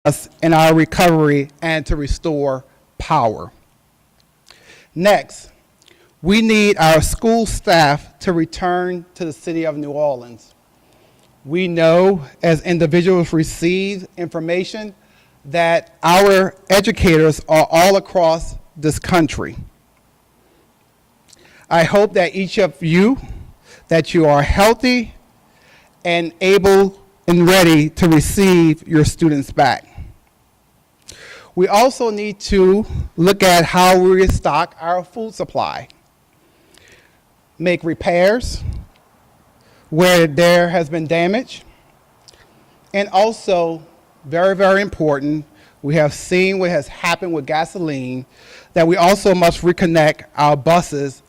us in our recovery and to restore power. Next, we need our school staff to return to the city of New Orleans. We know as individuals receive information that our educators are all across this country. I hope that each of you, that you are healthy and able and ready to receive your students back. We also need to look at how we restock our food supply, make repairs where there has been damage, and also, very, very important, we have seen what has happened with gasoline, that we also must reconnect our buses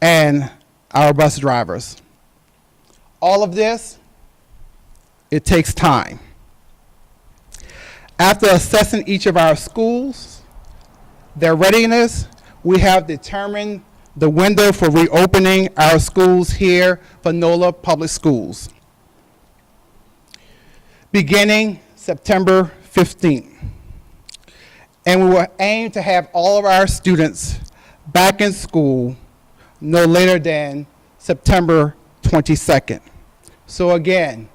and our bus drivers. All of this, it takes time. After assessing each of our schools, their readiness, we have determined the window for reopening our schools here for NOLA Public Schools, beginning September 15th. And we will aim to have all of our students back in school no later than September 22nd. So again,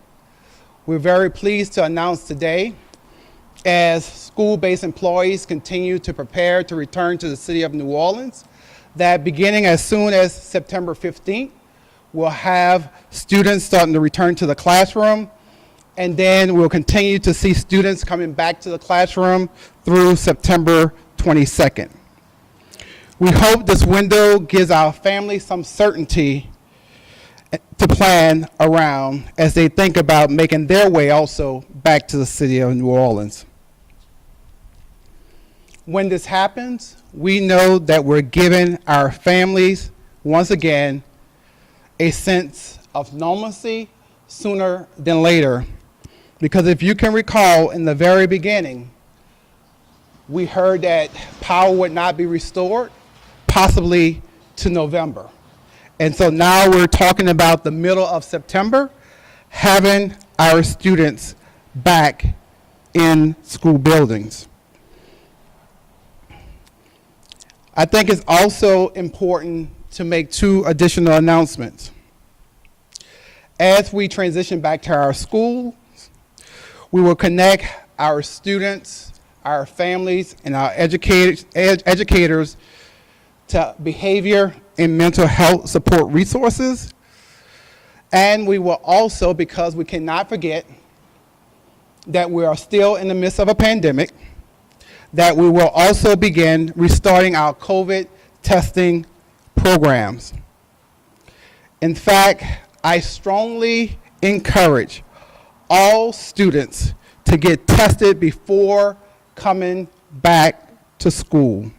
we're very pleased to announce today, as school-based employees continue to prepare to return to the city of New Orleans, that beginning as soon as September 15th, we'll have students starting to return to the classroom, and then we'll continue to see students coming back to the classroom through September 22nd. We hope this window gives our families some certainty to plan around as they think about making their way also back to the city of New Orleans. When this happens, we know that we're giving our families, once again, a sense of normalcy sooner than later. Because if you can recall, in the very beginning, we heard that power would not be restored, possibly to November. And so now we're talking about the middle of September, having our students back in school buildings. I think it's also important to make two additional announcements. As we transition back to our schools, we will connect our students, our families, and our educators to behavior and mental health support resources. And we will also, because we cannot forget that we are still in the midst of a pandemic, that we will also begin restarting our COVID testing programs. In fact, I strongly encourage all students to get tested before coming back to school.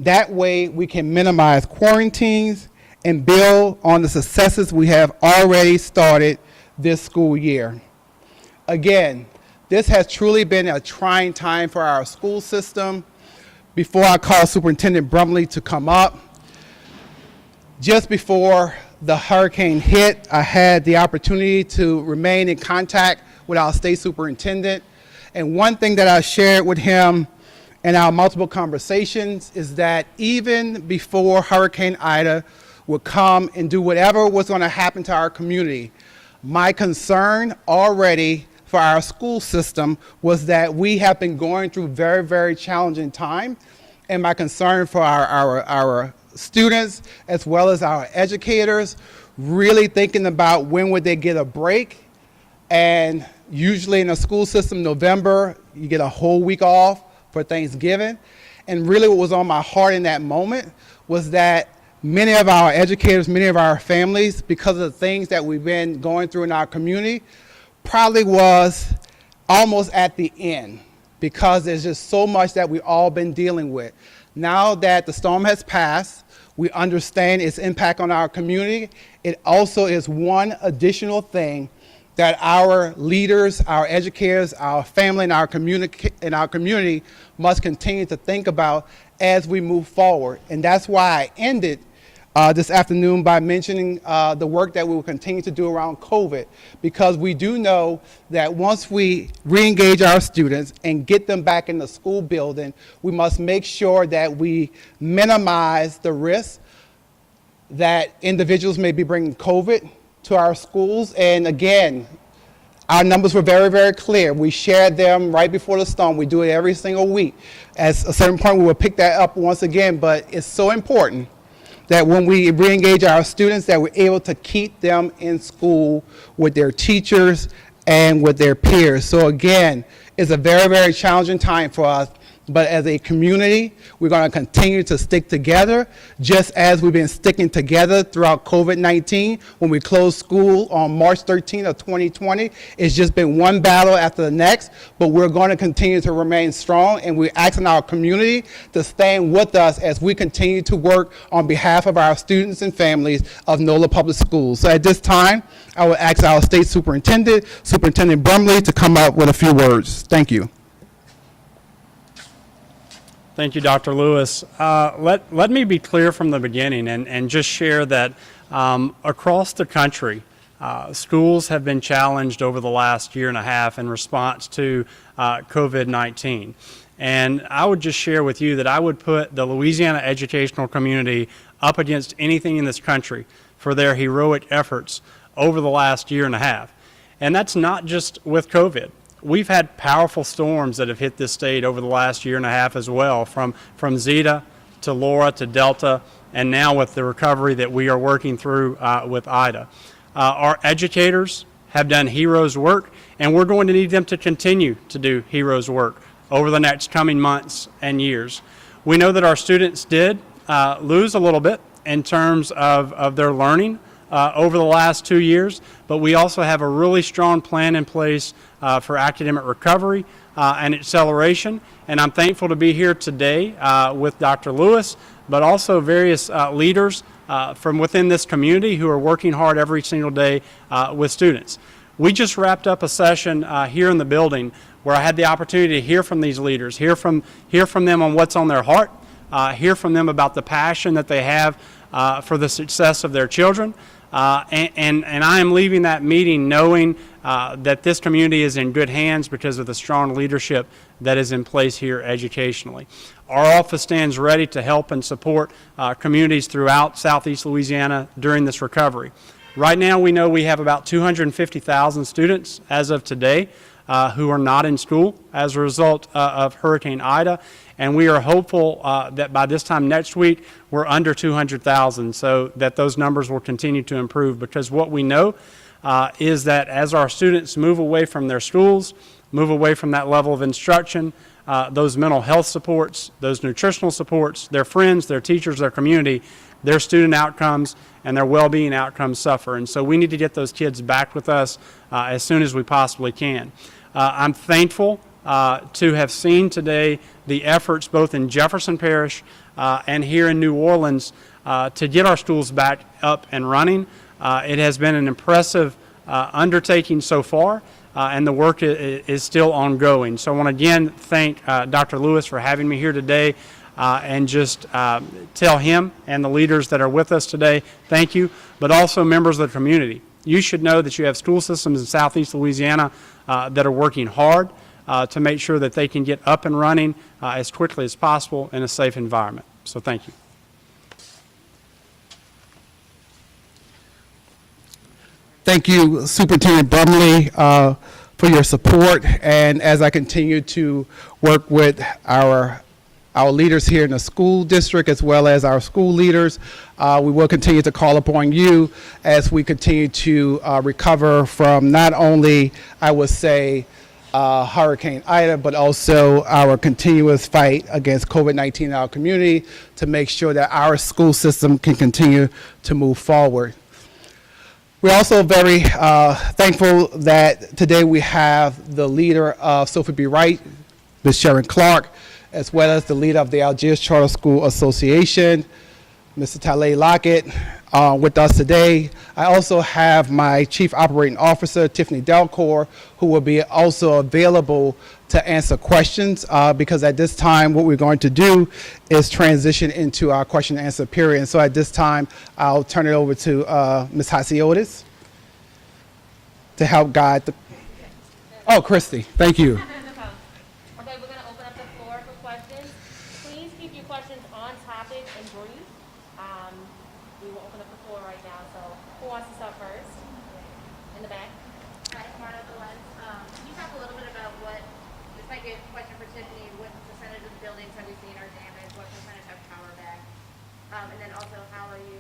That way we can minimize quarantines and build on the successes we have already started this school year. Again, this has truly been a trying time for our school system. Before I call Superintendent Brumley to come up, just before the hurricane hit, I had the opportunity to remain in contact with our state superintendent. And one thing that I shared with him in our multiple conversations is that even before Hurricane Ida would come and do whatever was going to happen to our community, my concern already for our school system was that we have been going through very, very challenging time, and my concern for our students as well as our educators, really thinking about when would they get a break. And usually in a school system, November, you get a whole week off for Thanksgiving. And really what was on my heart in that moment was that many of our educators, many of our families, because of the things that we've been going through in our community, probably was almost at the end, because there's just so much that we've all been dealing with. Now that the storm has passed, we understand its impact on our community. It also is one additional thing that our leaders, our educators, our family, and our community must continue to think about as we move forward. And that's why I ended this afternoon by mentioning the work that we will continue to do around COVID, because we do know that once we re-engage our students and get them back in the school building, we must make sure that we minimize the risk that individuals may be bringing COVID to our schools. And again, our numbers were very, very clear. We shared them right before the storm. We do it every single week. At a certain point, we will pick that up once again, but it's so important that when we re-engage our students, that we're able to keep them in school with their teachers and with their peers. So again, it's a very, very challenging time for us. But as a community, we're going to continue to stick together, just as we've been sticking together throughout COVID-19. When we closed school on March 13th of 2020, it's just been one battle after the next, but we're going to continue to remain strong, and we're asking our community to stand with us as we continue to work on behalf of our students and families of NOLA Public Schools. So at this time, I will ask our State Superintendent, Superintendent Brumley, to come up with a few words. Thank you. Thank you, Dr. Lewis. Let me be clear from the beginning and just share that across the country, schools have been challenged over the last year and a half in response to COVID-19. And I would just share with you that I would put the Louisiana educational community up against anything in this country for their heroic efforts over the last year and a half. And that's not just with COVID. We've had powerful storms that have hit this state over the last year and a half as well, from Zeta to Laura to Delta, and now with the recovery that we are working through with Ida. Our educators have done heroes work, and we're going to need them to continue to do heroes work over the next coming months and years. We know that our students did lose a little bit in terms of their learning over the last 2 years, but we also have a really strong plan in place for academic recovery and acceleration. And I'm thankful to be here today with Dr. Lewis, but also various leaders from within this community who are working hard every single day with students. We just wrapped up a session here in the building where I had the opportunity to hear from these leaders, hear from them on what's on their heart, hear from them about the passion that they have for the success of their children. And I am leaving that meeting knowing that this community is in good hands because of the strong leadership that is in place here educationally. Our office stands ready to help and support communities throughout Southeast Louisiana during this recovery. Right now, we know we have about 250,000 students as of today who are not in school as a result of Hurricane Ida. And we are hopeful that by this time next week, we're under 200,000, so that those numbers will continue to improve, because what we know is that as our students move away from their schools, move away from that level of instruction, those mental health supports, those nutritional supports, their friends, their teachers, their community, their student outcomes and their well-being outcomes suffer. And so we need to get those kids back with us as soon as we possibly can. I'm thankful to have seen today the efforts both in Jefferson Parish and here in New Orleans to get our schools back up and running. It has been an impressive undertaking so far, and the work is still ongoing. So I want to again thank Dr. Lewis for having me here today, and just tell him and the leaders that are with us today, thank you, but also members of the community. You should know that you have school systems in Southeast Louisiana that are working hard to make sure that they can get up and running as quickly as possible in a safe environment. So thank you. Thank you, Superintendent Brumley, for your support. And as I continue to work with our leaders here in the school district, as well as our school leaders, we will continue to call upon you as we continue to recover from not only, I would say, Hurricane Ida, but also our continuous fight against COVID-19 in our community to make sure that our school system can continue to move forward. We're also very thankful that today we have the leader of Sophie B. Wright, Ms. Sharon Clark, as well as the leader of the Algiers Charter School Association, Mr. Talay Lockett, with us today. I also have my Chief Operating Officer, Tiffany Delcor, who will be also available to answer questions, because at this time, what we're going to do is transition into our question and answer period. And so at this time, I'll turn it over to Ms. Hasiotis to help guide the, oh, Christy, thank you. No problem. Okay, we're gonna open up the floor for questions. Please keep your questions on topic and brief. We will open up the floor right now, so who wants to start first? In the back? Hi, Marta Velez. Can you talk a little bit about what, this might be a question for Tiffany, what percentage of the buildings have we seen are damaged, what percentage have power back? And then also, how are you,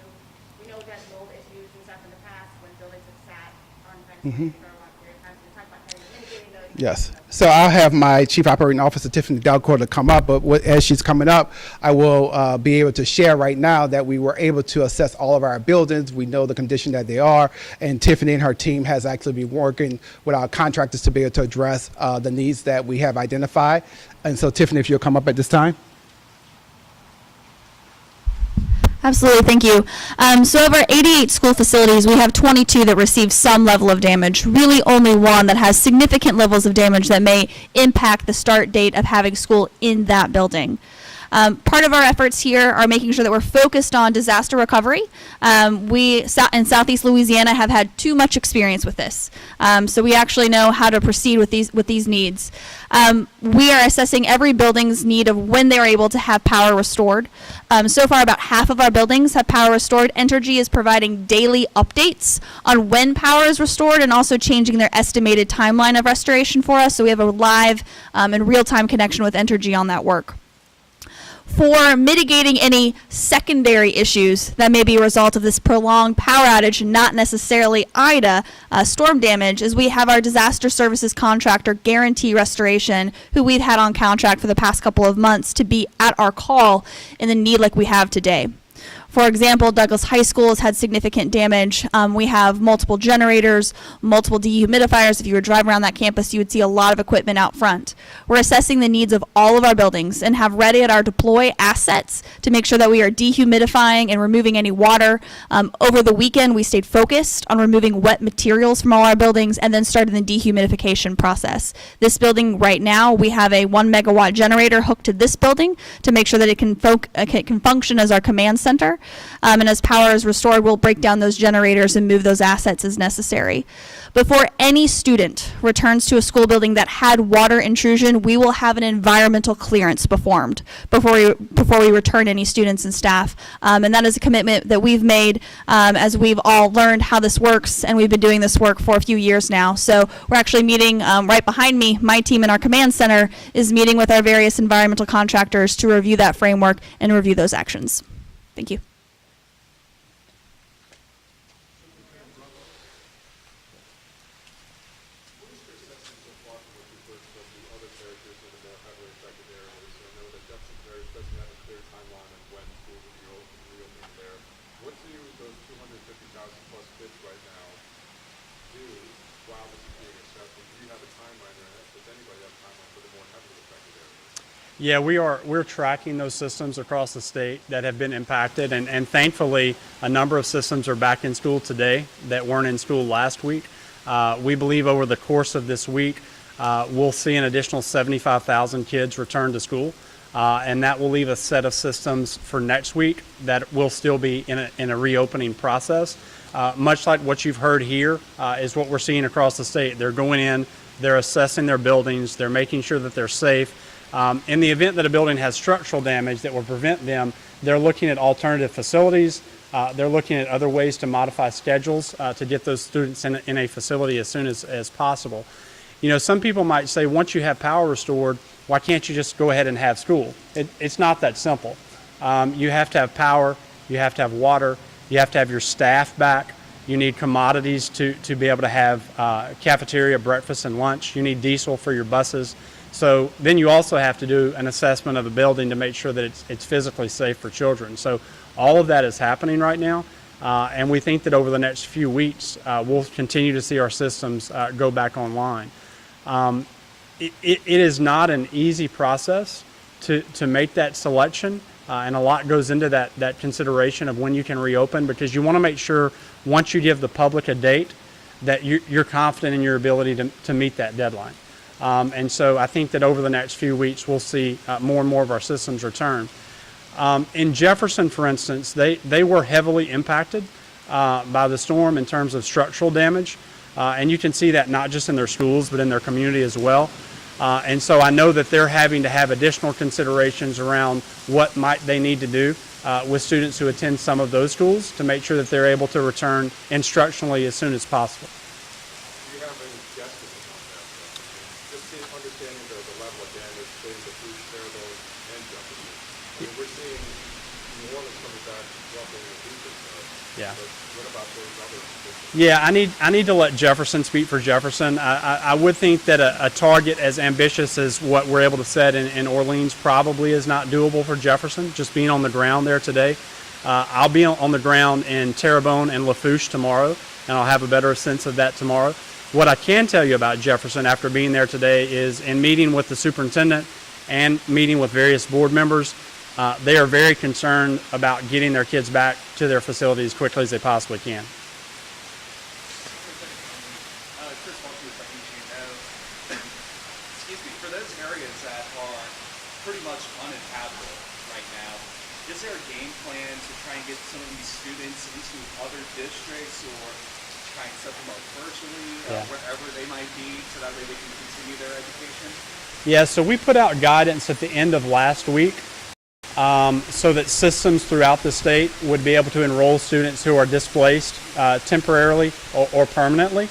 we know we've had mold issues and stuff in the past when buildings have sat on ventilators for a long period of time, so talk about how you're mitigating those. Yes. So I'll have my Chief Operating Officer, Tiffany Delcor, to come up, but as she's coming up, I will be able to share right now that we were able to assess all of our buildings. We know the condition that they are, and Tiffany and her team has actually been working with our contractors to be able to address the needs that we have identified. And so, Tiffany, if you'll come up at this time. Absolutely, thank you. So of our 88 school facilities, we have 22 that receive some level of damage. Really only one that has significant levels of damage that may impact the start date of having school in that building. Part of our efforts here are making sure that we're focused on disaster recovery. We in Southeast Louisiana have had too much experience with this, so we actually know how to proceed with these needs. We are assessing every building's need of when they're able to have power restored. So far, about half of our buildings have power restored. Entergy is providing daily updates on when power is restored and also changing their estimated timeline of restoration for us. So we have a live and real-time connection with Entergy on that work. For mitigating any secondary issues that may be a result of this prolonged power outage, not necessarily Ida storm damage, is we have our disaster services contractor, Guarantee Restoration, who we've had on contract for the past couple of months to be at our call in the need like we have today. For example, Douglas High School has had significant damage. We have multiple generators, multiple dehumidifiers. If you were driving around that campus, you would see a lot of equipment out front. We're assessing the needs of all of our buildings and have ready at our deploy assets to make sure that we are dehumidifying and removing any water. Over the weekend, we stayed focused on removing wet materials from all our buildings and then started the dehumidification process. This building right now, we have a 1 megawatt generator hooked to this building to make sure that it can function as our command center. And as power is restored, we'll break down those generators and move those assets as necessary. Before any student returns to a school building that had water intrusion, we will have an environmental clearance performed before we return any students and staff. And that is a commitment that we've made as we've all learned how this works, and we've been doing this work for a few years now. So we're actually meeting right behind me. My team in our command center is meeting with our various environmental contractors to review that framework and review those actions. Thank you. What do those 250,000 plus kids right now do while this is being assessed? And do you have a timeline, or does anybody have a timeline for the more heavily affected areas? Yeah, we're tracking those systems across the state that have been impacted, and thankfully a number of systems are back in school today that weren't in school last week. We believe over the course of this week we'll see an additional 75,000 kids return to school, and that will leave a set of systems for next week that will still be in a reopening process. Much like what you've heard here is what we're seeing across the state. They're going in, they're assessing their buildings, they're making sure that they're safe. In the event that a building has structural damage that will prevent them, they're looking at alternative facilities. They're looking at other ways to modify schedules to get those students in a facility as soon as possible. You know, some people might say, once you have power restored, why can't you just go ahead and have school? It's not that simple. You have to have power, you have to have water, you have to have your staff back. You need commodities to be able to have cafeteria, breakfast, and lunch. You need diesel for your buses. So then you also have to do an assessment of the building to make sure that it's physically safe for children. So all of that is happening right now, and we think that over the next few weeks we'll continue to see our systems go back online. It is not an easy process to make that selection, And a lot goes into that consideration of when you can reopen, because you want to make sure once you give the public a date that you're confident in your ability to meet that deadline. And so I think that over the next few weeks, we'll see more and more of our systems return. In Jefferson, for instance, they were heavily impacted by the storm in terms of structural damage. And you can see that not just in their schools, but in their community as well. And so I know that they're having to have additional considerations around what might they need to do with students who attend some of those schools to make sure that they're able to return instructionally as soon as possible. Do you have any guesstimates on that? Just understanding the level of damage, say the Bruce, Terrebonne, and Jefferson. I mean, we're seeing New Orleans coming back roughly in a week or so. Yeah. But what about those other districts? Yeah, I need to let Jefferson speak for Jefferson. I would think that a target as ambitious as what we're able to set in Orleans probably is not doable for Jefferson, just being on the ground there today. I'll be on the ground in Terrebonne and Lafourche tomorrow, and I'll have a better sense of that tomorrow. What I can tell you about Jefferson after being there today is in meeting with the superintendent and meeting with various board members, they are very concerned about getting their kids back to their facilities as quickly as they possibly can. Chris Walker with UGNO. Excuse me, for those areas that are pretty much uninhabitable right now, is there a game plan to try and get some of these students into other districts or try and set them up virtually, wherever they might be, so that way they can continue their education? Yeah, so we put out guidance at the end of last week so that systems throughout the state would be able to enroll students who are displaced temporarily or permanently.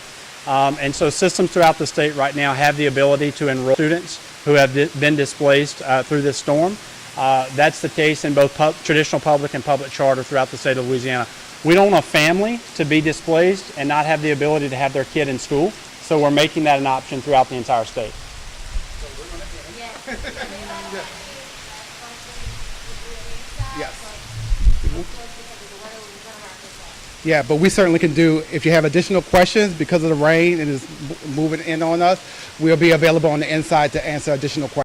And so systems throughout the state right now have the ability to enroll students who have been displaced through this storm. That's the case in both traditional public and public charter throughout the state of Louisiana. We don't want a family to be displaced and not have the ability to have their kid in school, so we're making that an option throughout the entire state. Yes. Yeah, but we certainly can do, if you have additional questions because of the rain and is moving in on us, we'll be available on the inside to answer additional questions.